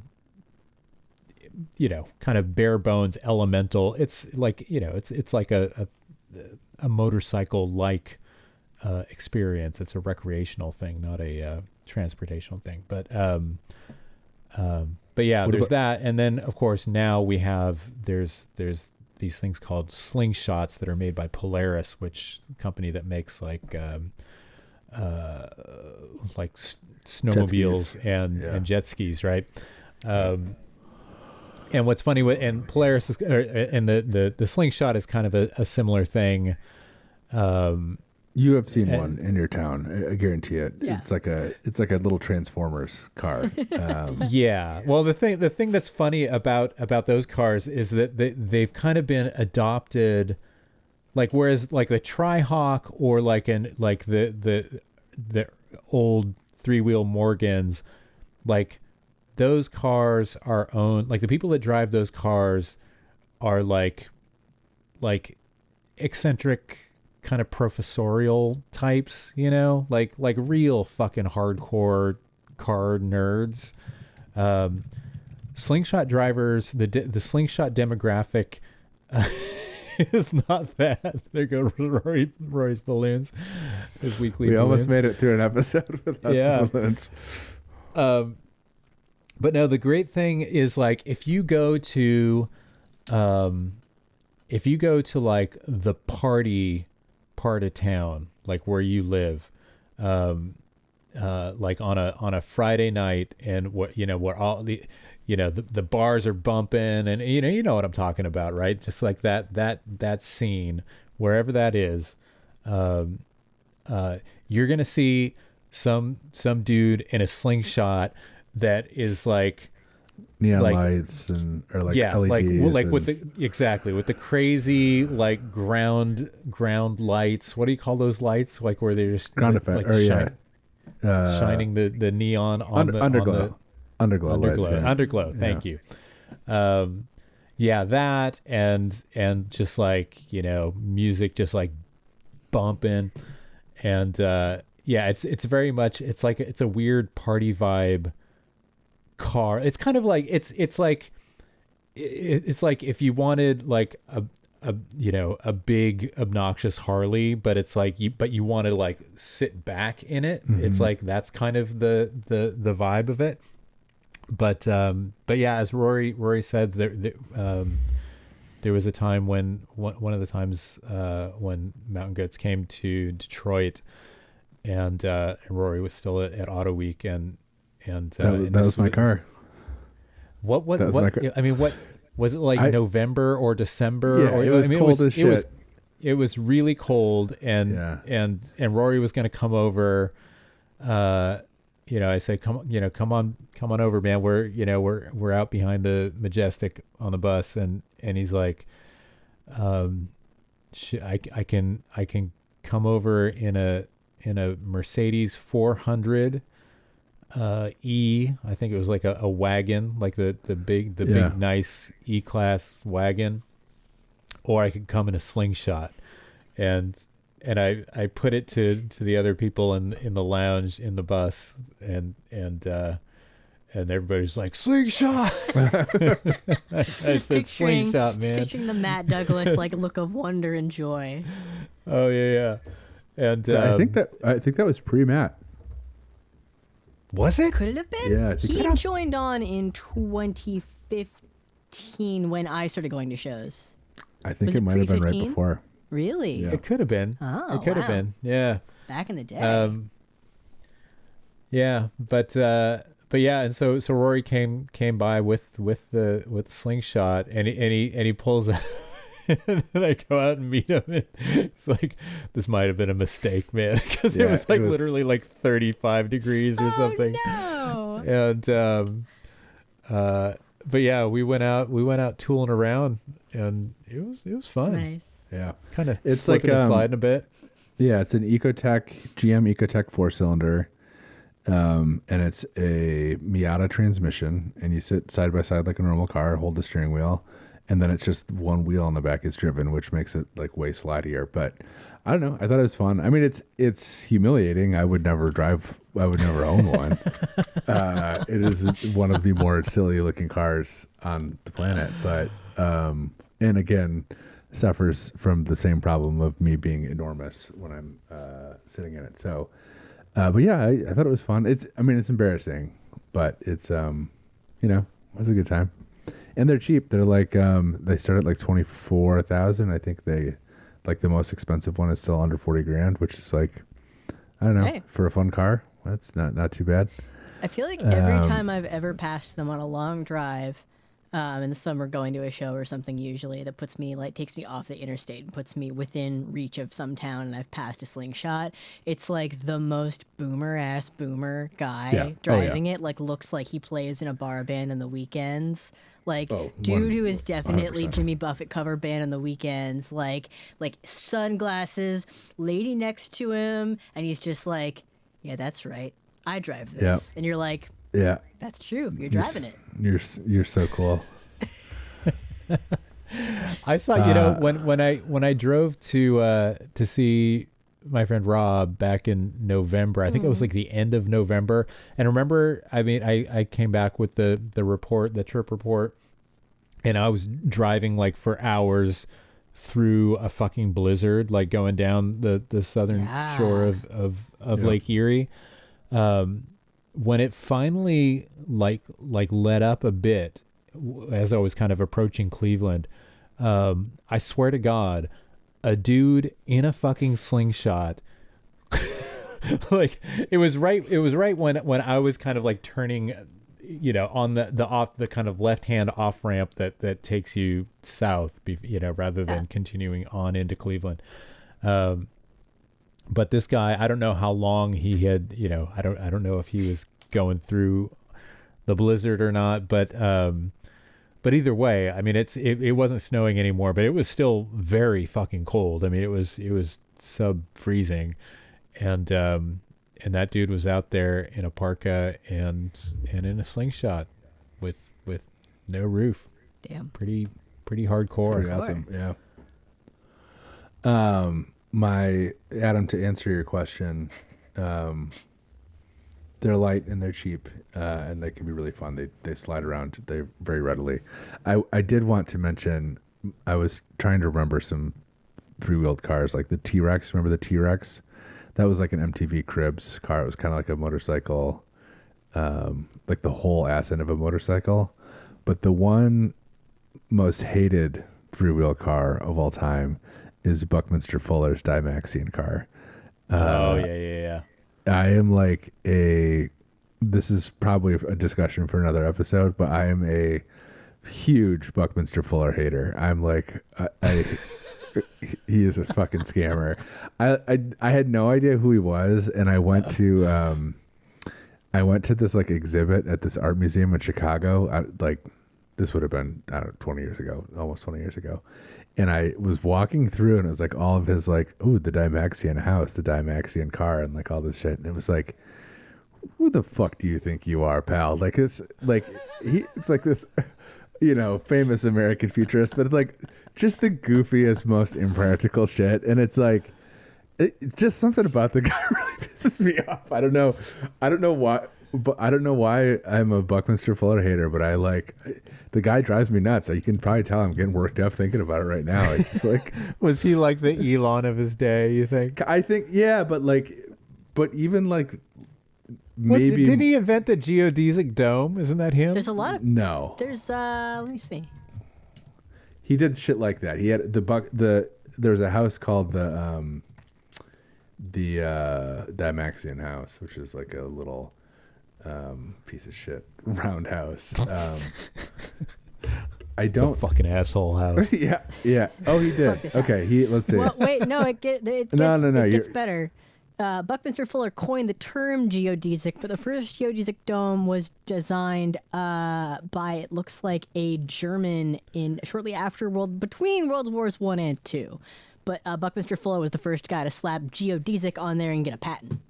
kind of bare bones elemental. It's like, it's like a motorcycle like experience. It's a recreational thing, not a transportational thing. But yeah, there's that. And then of course now we have, there's these things called slingshots that are made by Polaris, which company that makes like snowmobiles and jet skis, right? And what's funny and Polaris is, and the slingshot is kind of a similar thing. You have seen one in your town, I guarantee it. Yeah. It's like a little Transformers car. Yeah. Well, the thing that's funny about those cars is that they've kind of been adopted, like, whereas like the Tri-Hawk or like the old 3-wheel Morgans, like those cars are owned, like the people that drive those cars are like eccentric kind of professorial types, like real fucking hardcore car nerds. Slingshot drivers, the slingshot demographic is not that. There go Rory's balloons, his weekly. We balloons. Almost made it through an episode without the balloons. But no, the great thing is, like, if you go to like the party part of town, like where you live, like on a Friday night, and where all the the bars are bumping, and you know what I'm talking about, right? Just like that scene, wherever that is, you're gonna see some dude in a slingshot that is like neon lights or like LEDs, like with the crazy like ground lights. What do you call those lights? Like where they're just ground effect, shining the neon on the underglow. Underglow lights. Underglow. Thank you. That and just like music just like bumping, and it's very much, it's a weird party vibe car. It's kind of like it's like if you wanted like a big obnoxious Harley, but it's like you want to like sit back in it. Mm-hmm. It's like that's kind of the vibe of it. But yeah, as Rory said, there was a time when one of the times when Mountain Goats came to Detroit, and Rory was still at Auto Week, and that was my car. What I mean, what was it like? November or December? Yeah, it was cold as shit. It was really cold, and Rory was going to come over. I said, come on over, man. We're out behind the Majestic on the bus, and he's like, I can come over in a Mercedes 400 E. I think it was like a wagon, like the big nice E-Class wagon, or I could come in a slingshot. And I put it to the other people in the lounge in the bus, and everybody's like, slingshot. I said slingshot, man. Just picturing the Matt Douglas like look of wonder and joy. Oh yeah. And I think that was pre-Matt. Was it? Could it have been? Yeah, I think he joined on in 2015 when I started going to shows. I think it might have been right before. Really? Yeah. It could have been. Oh, it could have been. Yeah. Back in the day. Yeah, but yeah, and so Rory came by with the slingshot, and he pulls out. And then I go out and meet him, and it's like, this might have been a mistake, man, because it was like literally like 35 degrees or something. No. And but yeah, we went out tooling around, and it was fun. Nice. Yeah, kind of it's slipping and sliding a bit. Yeah, it's an GM Ecotec 4-cylinder, and it's a Miata transmission, and you sit side by side like a normal car, hold the steering wheel. And then it's just one wheel on the back is driven, which makes it like way slidier. But I don't know. I thought it was fun. I mean, it's humiliating. I would never own one. It is one of the more silly looking cars on the planet. But and again, suffers from the same problem of me being enormous when I'm sitting in it. So, but yeah, I thought it was fun. It's embarrassing, but it's it was a good time. And they're cheap. They're like they start at like 24,000. I think the most expensive one is still under 40 grand, which is like, I don't know, for a fun car. That's not too bad. I feel like every time I've ever passed them on a long drive, in the summer going to a show or something, usually that takes me off the interstate and puts me within reach of some town, and I've passed a slingshot. It's like the most boomer guy driving it. Like, looks like he plays in a bar band on the weekends. Like, dude who is definitely 100%. Jimmy Buffett cover band on the weekends. Like sunglasses, lady next to him, and he's just like, yeah, that's right, I drive this. Yep. And you're like, yeah, that's true, you're driving it. You're so cool. I saw, when I drove to see my friend Rob back in November, I think it was like the end of November. And remember, I mean, I came back with the trip report, and I was driving like for hours through a fucking blizzard, like going down the southern shore of Lake Erie. When it finally like let up a bit, as I was kind of approaching Cleveland, I swear to God, a dude in a fucking slingshot, like it was right when I was kind of like turning, on the kind of left hand off ramp that takes you south, rather than continuing on into Cleveland. But this guy, I don't know how long he had, I don't know if he was going through the blizzard or not, but either way, I mean, it wasn't snowing anymore, but it was still very fucking cold. I mean, it was sub freezing, and that dude was out there in a parka and in a slingshot with no roof. Damn. Pretty hardcore. Pretty awesome. Yeah. My Adam, to answer your question, they're light and they're cheap, and they can be really fun. They slide around very readily. I did want to mention, I was trying to remember some three-wheeled cars, like the T-Rex. Remember the T-Rex? That was like an MTV Cribs car. It was kind of like a motorcycle, like the whole ass end of a motorcycle. But the one most hated three-wheel car of all time is Buckminster Fuller's Dymaxion car. Yeah. I am like this is probably a discussion for another episode, but I am a huge Buckminster Fuller hater. I'm like, he is a fucking scammer. I had no idea who he was, and I went to this like exhibit at this art museum in Chicago. This would have been, I don't know, 20 years ago, almost 20 years ago. And I was walking through, and it was like all of his like, ooh, the Dymaxion house, the Dymaxion car, and like all this shit. And it was like, who the fuck do you think you are, pal? Like it's like it's like this, famous American futurist, but it's like just the goofiest, most impractical shit. And it's like, It's just something about the guy really pisses me off. I don't know why. But I don't know why I'm a Buckminster Fuller hater, but the guy drives me nuts. You can probably tell I'm getting worked up thinking about it right now. It's just like, was he like the Elon of his day, you think? I think, yeah, but even maybe. Did he invent the geodesic dome? Isn't that him? There's a lot of no. There's let me see. He did shit like that. He had there's a house called the Dymaxion house, which is like a little piece of shit roundhouse. I don't it's a fucking asshole house. yeah. Oh, he did. Okay, let's see. Well, wait, no, it gets better. Buckminster Fuller coined the term geodesic, but the first geodesic dome was designed by, it looks like, a German shortly after between World Wars I and II. But Buckminster Fuller was the first guy to slap geodesic on there and get a patent.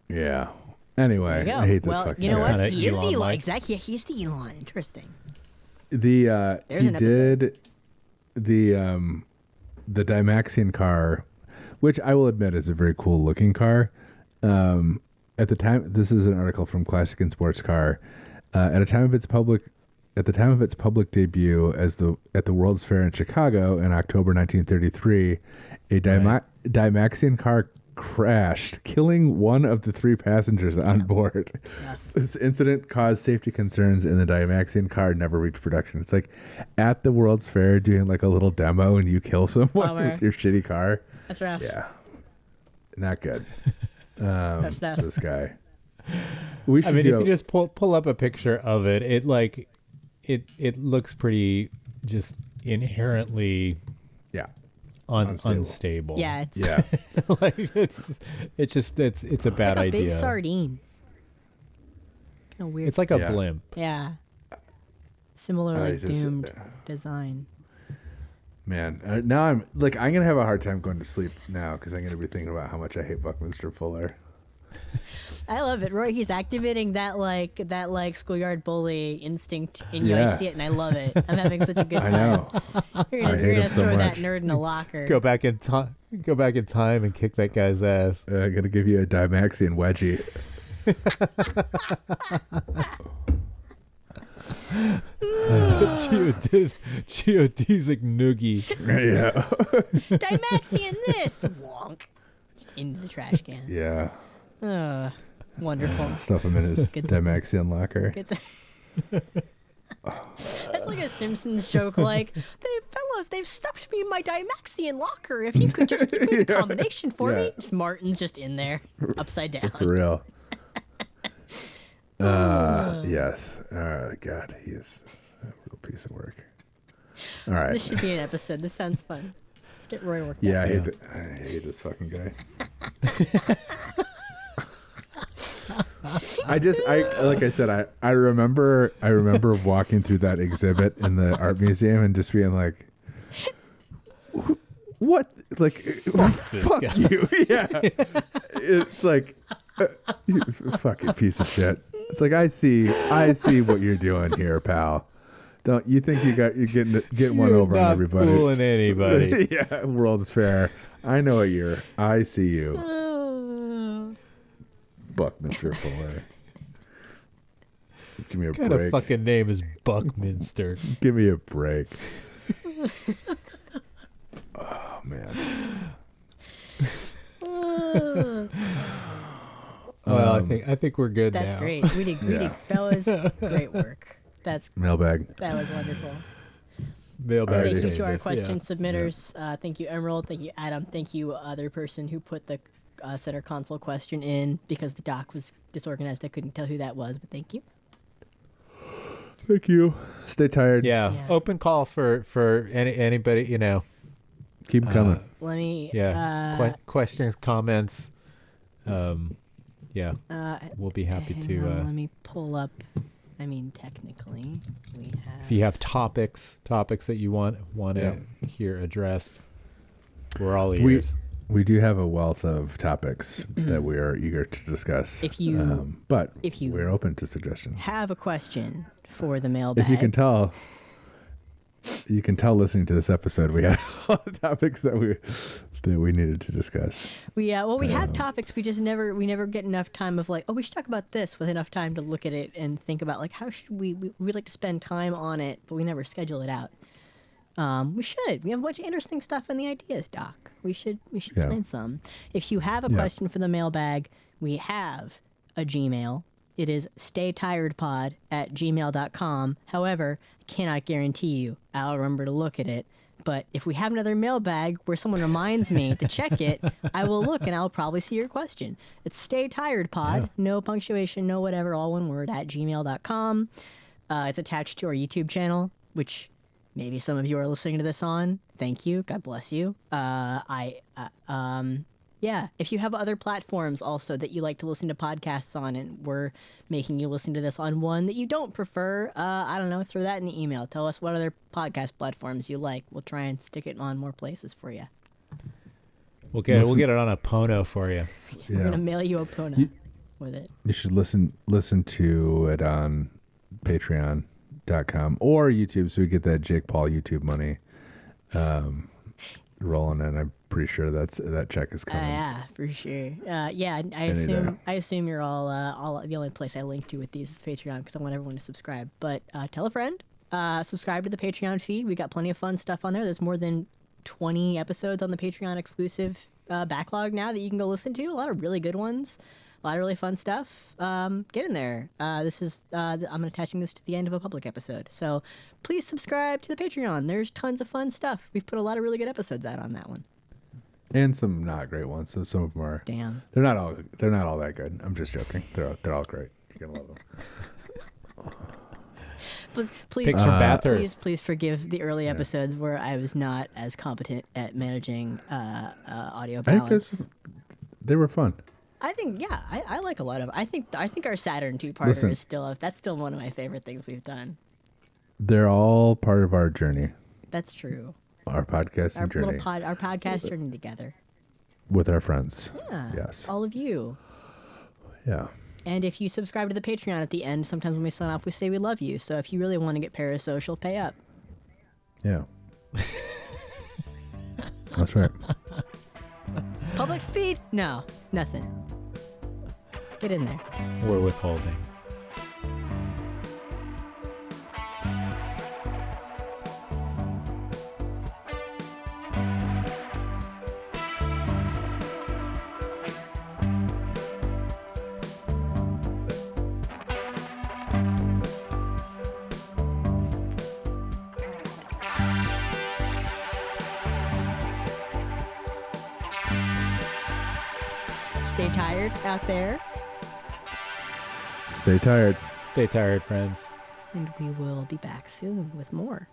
Yeah. Anyway, I hate this fucking you know guy. what? He is Elon. Exactly. Yeah, he is the Elon. Interesting. He an did the Dymaxion car, which I will admit is a very cool looking car. At the time, this is an article from Classic and Sports Car. At the time of its public debut at the World's Fair in Chicago in October 1933, a Dymaxion car crashed, killing one of the 3 passengers on board. Yeah. This incident caused safety concerns, and the Dymaxion car never reached production. It's like at the World's Fair doing like a little demo, and you kill someone with your shitty car. That's rough. Yeah, not good. Rough stuff. This guy. If you just pull up a picture of it, it looks pretty just inherently unstable. Yeah, it's a bad like a idea. Big sardine. Kind of weird. It's like a blimp. Yeah. Similar doomed design. Man, now I'm gonna have a hard time going to sleep now because I'm gonna be thinking about how much I hate Buckminster Fuller. I love it, Roy. He's activating that schoolyard bully instinct in you. I see it and I love it. I'm having such a good time. I know. You're gonna throw that nerd in a locker. Go back in time and kick that guy's ass. I'm gonna give you a Dymaxion wedgie. Geodesic noogie. Yeah. Dymaxion this wonk. Just into the trash can. Yeah. Wonderful. Stuff him in his Dymaxion locker. That's like a Simpsons joke. Like, they've stuffed me in my Dymaxion locker. If you could just do the combination for me. Just Martin's just in there, upside down. For real. Yes. God, he is a real piece of work. All right. This should be an episode. This sounds fun. Let's get Roy worked Yeah, out. I hate this fucking guy. Like I said, I remember walking through that exhibit in the art museum and just being like, what? Like, fuck you. Yeah. It's like, you fucking piece of shit. It's like, I see what you're doing here, pal. Don't you think you're getting one over on everybody? Not fooling anybody. Yeah, World's Fair. I know what I see you. Buckminster Fuller. Give me a break. What kind of fucking name is Buckminster? Give me a break. Oh man. Well, I think we're good That's now. great. We did, fellas. Great work. That's Mailbag. That was wonderful. Mailbag. Thank you to our question submitters. Thank you, Emerald. Thank you, Adam. Thank you, other person who put the center console question in because the doc was disorganized. I couldn't tell who that was, but thank you. Thank you. Stay tired. Yeah. Open call for anybody. Keep them coming. Let me. Questions, comments. We'll be happy to. Let me pull up. I mean, technically, we have. If you have topics that you want to hear addressed, we're all ears. We do have a wealth of topics that we are eager to discuss. If you, we're open to suggestions. Have a question for the mailbag. If you can tell listening to this episode, we had a lot of topics that that we needed to discuss. We have topics. We never get enough time of like, oh, we should talk about this with enough time to look at it and think about like how should we'd like to spend time on it, but we never schedule it out. We should. We have a bunch of interesting stuff in the ideas doc. We should plan some. If you have a question for the mailbag, we have a Gmail. It is staytiredpod@gmail.com. However, I cannot guarantee you I'll remember to look at it. But if we have another mailbag where someone reminds me to check it, I will look and I'll probably see your question. It's staytiredpod, no punctuation, no whatever, all one word, @gmail.com. It's attached to our YouTube channel, which maybe some of you are listening to this on. Thank you. God bless you. If you have other platforms also that you like to listen to podcasts on and we're making you listen to this on one that you don't prefer, I don't know, throw that in the email. Tell us what other podcast platforms you like. We'll try and stick it on more places for you. We'll get it on a Pono for you. We're going to mail you a Pono with it. You should listen to it on patreon.com or YouTube so we get that Jake Paul YouTube money rolling in. I'm pretty sure that check is coming. Yeah, for sure. I assume you're all the only place I link to with these is Patreon because I want everyone to subscribe. But tell a friend. Subscribe to the Patreon feed. We got plenty of fun stuff on there. There's more than 20 episodes on the Patreon exclusive backlog now that you can go listen to. A lot of really good ones. A lot of really fun stuff. Get in there. I'm attaching this to the end of a public episode. So please subscribe to the Patreon. There's tons of fun stuff. We've put a lot of really good episodes out on that one. And some not great ones. So some of them are. Damn. They're not all that good. I'm just joking. They're all great. You're gonna love them. Please forgive the early episodes where I was not as competent at managing audio balance. They were fun. I think, I like a lot of. I think our Saturn two-parter is still one of my favorite things we've done. They're all part of our journey. That's true. Our podcasting journey. Our podcast journey together. With our friends. Yeah. Yes. All of you. Yeah. And if you subscribe to the Patreon at the end, sometimes when we sign off, we say we love you. So if you really want to get parasocial, pay up. Yeah. That's right. Public feed? No, nothing. Get in there. We're withholding. Stay tired out there. Stay tired. Stay tired, friends. And we will be back soon with more.